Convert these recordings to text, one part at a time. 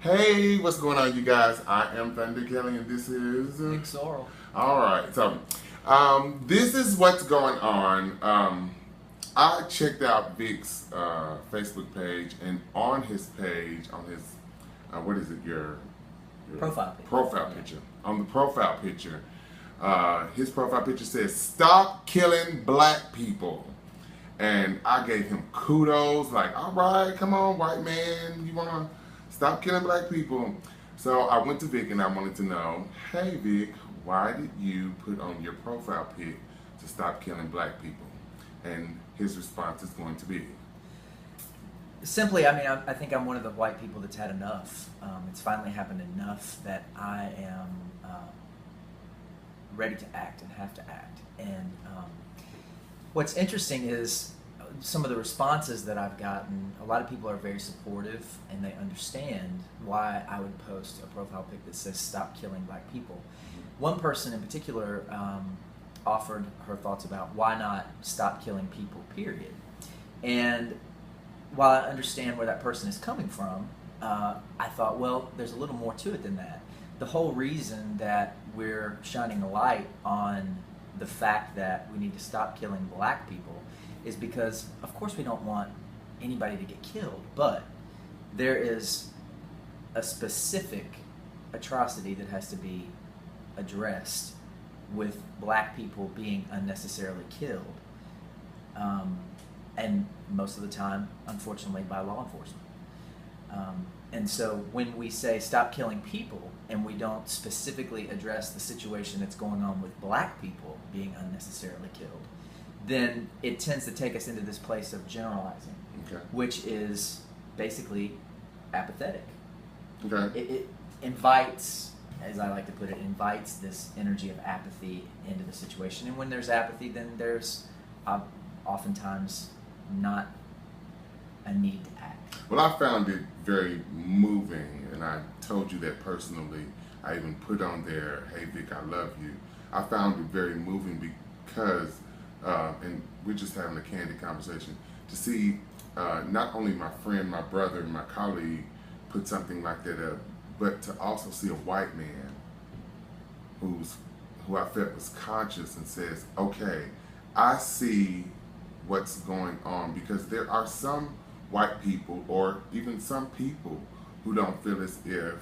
Hey, what's going on, you guys? I am Thunder Kelly, and this is Big Sorrell. all right. So, this is what's going on. I checked out Vic's Facebook page, and on his page, on his what is it? Your Profile picture. Profile picture. On the profile picture, his profile picture says "Stop killing black people." And I gave him kudos, like, all right, come on, white man, you wanna stop killing black people. So I went to Vic and I wanted to know, hey Vic, why did you put on your profile pic to stop killing black people? And his response is going to be, Simply, I think I'm one of the white people that's had enough. It's finally happened enough that I am ready to act and have to act. And what's interesting is some of the responses that I've gotten. A lot of people are very supportive and they understand why I would post a profile pic that says "Stop killing black people." One person in particular offered her thoughts about why not stop killing people, period. And while I understand where that person is coming from, I thought, well, there's a little more to it than that. The whole reason that we're shining a light on the fact that we need to stop killing black people is because, of course, we don't want anybody to get killed, but there is a specific atrocity that has to be addressed with black people being unnecessarily killed. And most of the time, unfortunately, by law enforcement. And so when we say stop killing people and we don't specifically address the situation that's going on with black people being unnecessarily killed, then it tends to take us into this place of generalizing, okay, which is basically apathetic. okay, It invites, as I like to put it, invites this energy of apathy into the situation. And when there's apathy, then there's oftentimes not a need to act. Well, I found it very moving, and I told you that personally. I even put on there, hey Vic, I love you. I found it very moving because, and we're just having a candid conversation, to see not only my friend, my brother, and my colleague put something like that up, but to also see a white man who I felt was conscious and says, okay, I see what's going on, because there are some white people or even some people who don't feel as if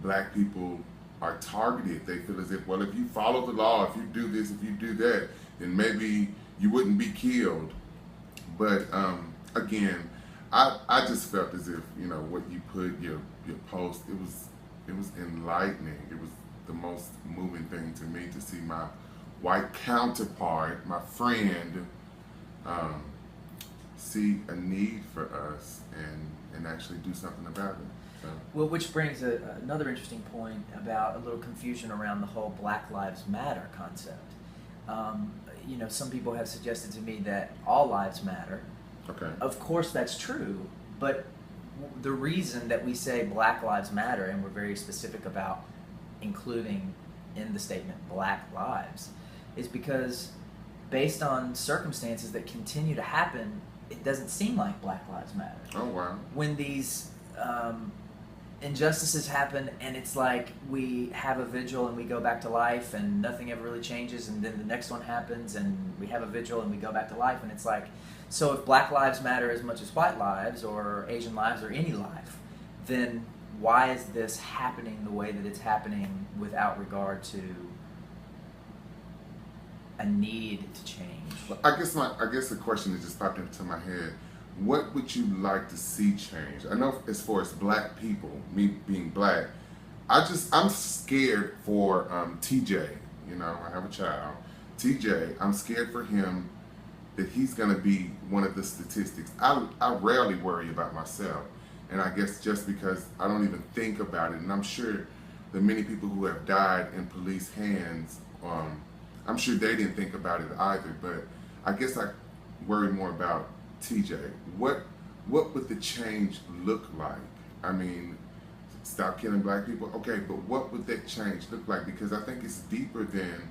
black people are targeted. They feel as if, well, if you follow the law, if you do this, if you do that, then maybe you wouldn't be killed. But again, I just felt as if, you know, what you put, your post, it was enlightening. It was the most moving thing to me to see my white counterpart, my friend, see a need for us and actually do something about it. So. Well, which brings another interesting point about a little confusion around the whole Black Lives Matter concept. You know, some people have suggested to me that all lives matter. Okay. Of course, that's true, but the reason that we say Black Lives Matter, and we're very specific about including in the statement Black lives, is because based on circumstances that continue to happen, it doesn't seem like Black Lives Matter. Oh, wow. When these injustices happen and it's like we have a vigil and we go back to life and nothing ever really changes, and then the next one happens and we have a vigil and we go back to life, and it's like, so if Black lives matter as much as white lives or Asian lives or any life, then why is this happening the way that it's happening without regard to a need to change? Well, I guess the question that just popped into my head, what would you like to see change? I know as far as black people, me being black, I'm scared for TJ. You know, I have a child. TJ, I'm scared for him that he's going to be one of the statistics. I rarely worry about myself, and I guess just because I don't even think about it, and I'm sure the many people who have died in police hands, I'm sure they didn't think about it either, but I guess I worry more about TJ. What would the change look like? I mean, stop killing black people, okay, but what would that change look like? Because I think it's deeper than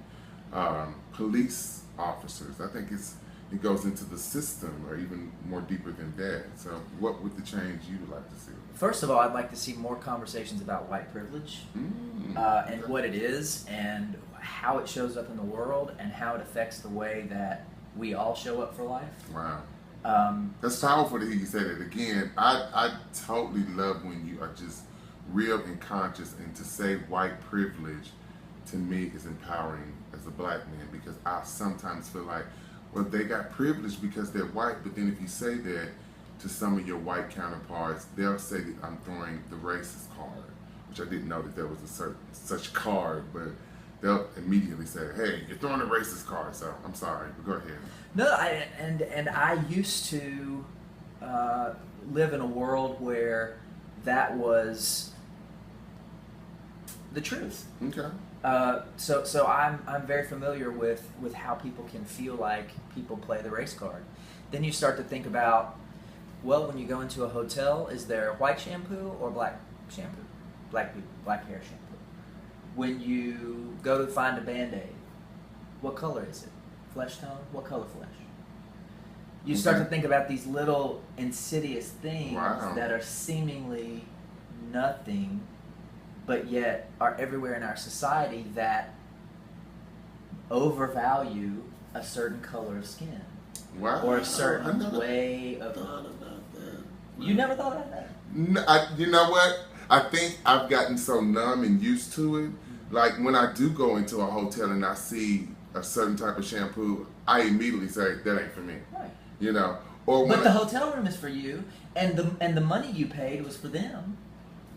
police officers. I think it's it goes into the system, or even more deeper than that. So, what would the change you would like to see? First of all, I'd like to see more conversations about white privilege and Okay. what it is and how it shows up in the world and how it affects the way that we all show up for life. Wow. Um, That's powerful to hear you say that again. I totally love when you are just real and conscious, and to say white privilege to me is empowering as a black man, because I sometimes feel like, well, they got privilege because they're white, but then if you say that to some of your white counterparts, they'll say that I'm throwing the racist card, which I didn't know that there was a certain such card, but they'll immediately say, hey, you're throwing a racist card, so I'm sorry, but go ahead. no, and I used to live in a world where that was the truth. Okay. So I'm very familiar with how people can feel like people play the race card. Then you start to think about, well, when you go into a hotel, is there white shampoo or black shampoo? Black hair shampoo. When you go to find a Band-Aid, what color is it? Flesh tone? What color flesh? You start to think about these little insidious things Wow. that are seemingly nothing, but yet are everywhere in our society, that overvalue a certain color of skin Wow. or a I certain never way of. thought about that. You never thought about that? No, you know what? I think I've gotten so numb and used to it. Like when I do go into a hotel and I see a certain type of shampoo, I immediately say that ain't for me. Right. You know, or when But the hotel room is for you, and the money you paid was for them.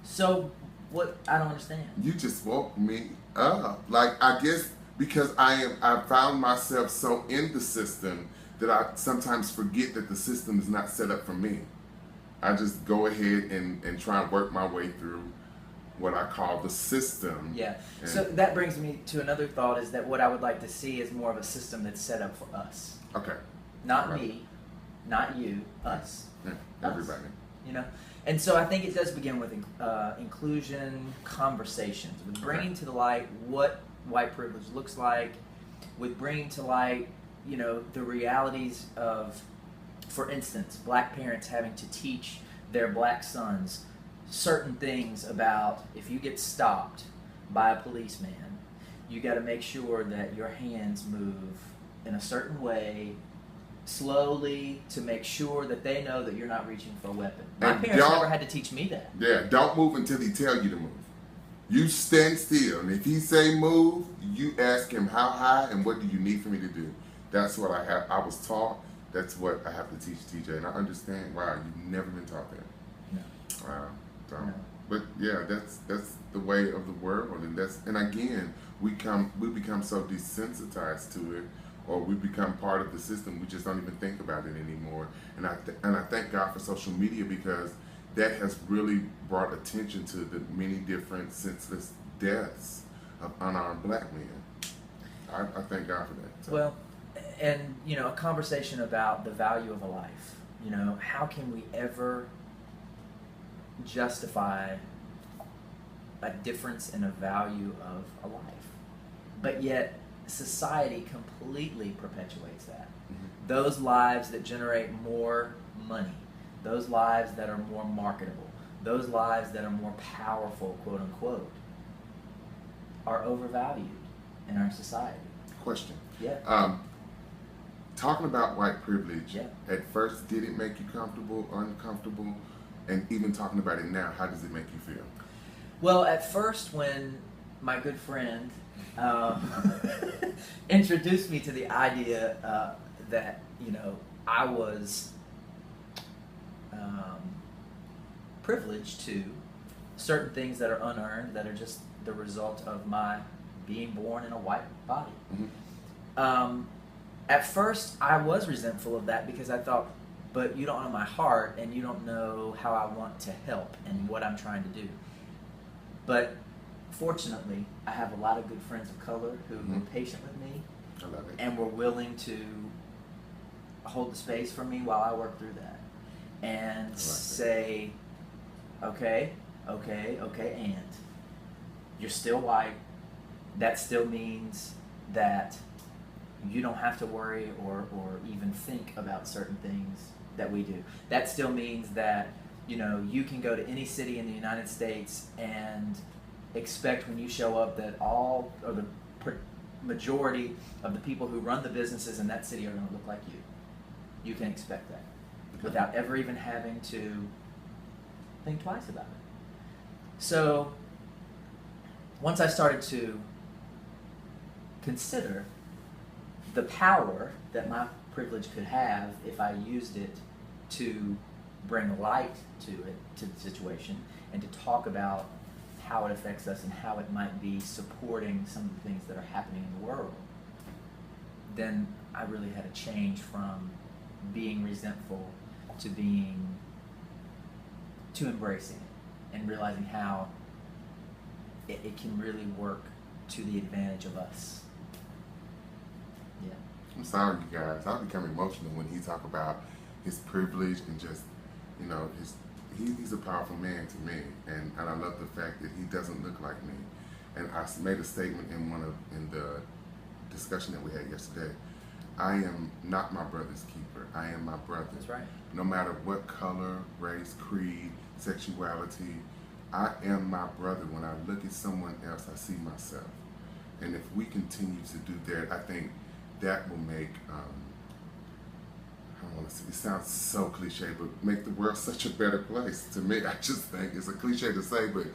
So what? I don't understand. you just woke me up. Like, I guess because I found myself so in the system that I sometimes forget that the system is not set up for me. I just go ahead and try and work my way through what I call the system. Yeah. And- So that brings me to another thought: is that what I would like to see is more of a system that's set up for us, Okay. not Right. me, not you, us. Yeah, Us. everybody. You know, and so I think it does begin with inclusion conversations, with bringing to the light what white privilege looks like, with bringing to light, you know, the realities of, for instance, black parents having to teach their black sons certain things about, if you get stopped by a policeman, you got to make sure that your hands move in a certain way, slowly, to make sure that they know that you're not reaching for a weapon. My And parents y'all- never had to teach me that. Yeah, don't move until he tell you to move. You stand still, and if he say move, you ask him how high and what do you need for me to do. That's what I was taught. That's what I have to teach TJ, and I understand. Wow, you've never been taught that. No. Wow. So, No. but yeah, that's the way of the world, and again, we become so desensitized to it, or we become part of the system. We just don't even think about it anymore. And I thank God for social media, because that has really brought attention to the many different senseless deaths of unarmed black men. I thank God for that. So. Well, and you know, a conversation about the value of a life. You know, how can we ever justify a difference in a value of a life? But yet, society completely perpetuates that. Mhm. Those lives that generate more money, those lives that are more marketable, those lives that are more powerful, quote unquote, are overvalued in our society. Question. Yeah. Talking about white privilege, Yeah. at first, did it make you comfortable, uncomfortable? And even talking about it now, how does it make you feel? Well, at first, when my good friend introduced me to the idea that, you know, I was privileged to certain things that are unearned, that are just the result of my being born in a white body. Mm-hmm. At first, I was resentful of that, because I thought, but you don't know my heart, and you don't know how I want to help and what I'm trying to do. But fortunately, I have a lot of good friends of color who were patient with me I love it. and were willing to hold the space for me while I work through that, and say, okay, and you're still white. That still means that you don't have to worry or even think about certain things that we do. That still means that, you know, you can go to any city in the United States and expect when you show up that all or the majority of the people who run the businesses in that city are going to look like you. You can expect that without ever even having to think twice about it. So once I started to consider the power that my privilege could have if I used it to bring light to it, to the situation, and to talk about how it affects us and how it might be supporting some of the things that are happening in the world, then I really had to change from being resentful to embracing it and realizing how it can really work to the advantage of us. Yeah. I'm sorry, you guys. I become emotional when he talk about his privilege and just, you know, he's a powerful man to me, and I love the fact that he doesn't look like me. And I made a statement in the discussion that we had yesterday. I am not my brother's keeper. I am my brother. That's right. No matter what color, race, creed, sexuality, I am my brother. When I look at someone else, I see myself. And if we continue to do that, I think that will make, I don't want to say, it sounds so cliche, but make the world such a better place. To me, I just think it's a cliche to say, but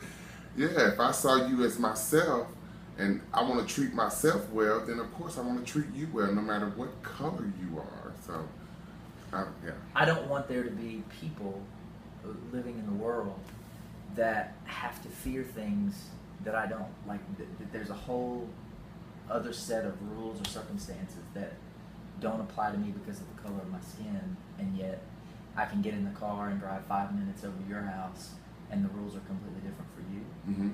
yeah, if I saw you as myself and I want to treat myself well, then of course I want to treat you well, no matter what color you are. So, yeah. I don't want there to be people living in the world that have to fear things that I don't. Like, there's a whole other set of rules or circumstances that don't apply to me because of the color of my skin, and yet I can get in the car and drive 5 minutes over to your house, and the rules are completely different for you,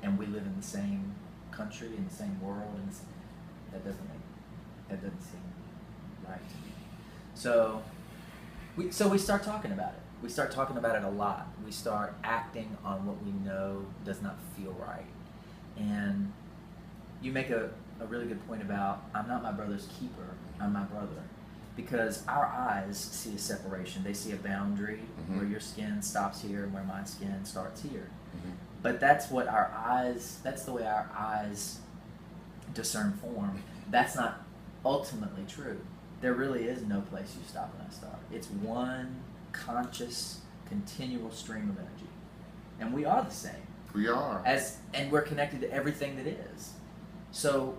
and we live in the same country, in the same world, and that doesn't seem right to me. So we start talking about it. We start talking about it a lot. We start acting on what we know does not feel right. And you make a really good point about, I'm not my brother's keeper, I'm my brother. Because our eyes see a separation. They see a boundary where your skin stops here and where my skin starts here. But that's the way our eyes discern form. That's not ultimately true. There really is no place you stop and I start. It's one conscious, continual stream of energy. And we are the same. We are. And we're connected to everything that is. So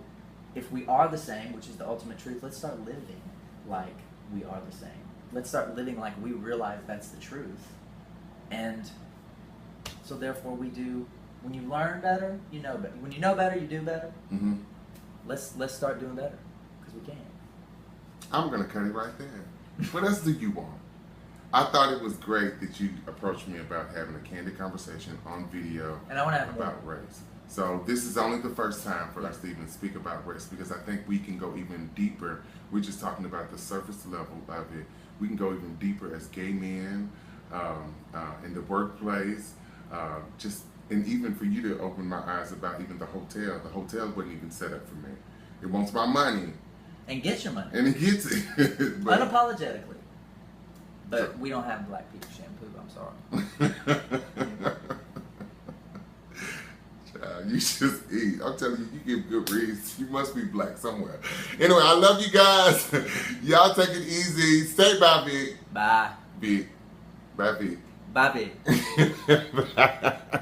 if we are the same, which is the ultimate truth, let's start living like we are the same. Let's start living like we realize that's the truth. And so therefore we do, when you learn better, you know better. When you know better, you do better. Let's start doing better, because we can. I'm going to cut it right there. What else do you want? I thought it was great that you approached me about having a candid conversation on video and I want to have about race. So this is only the first time for us to even speak about race, because I think we can go even deeper. We're just talking about the surface level of it. We can go even deeper as gay men, in the workplace, and even for you to open my eyes about even the hotel. The hotel wasn't even set up for me. It wants my money. And gets your money. And it gets it. But, unapologetically. But we don't have black people shampoo, I'm sorry. You just eat. I'm telling you, you give good reads. You must be black somewhere. Anyway, I love you guys. Y'all take it easy. Stay by Vic. Bye. Vic. Bye, Vic. Bye, Vic. Bye.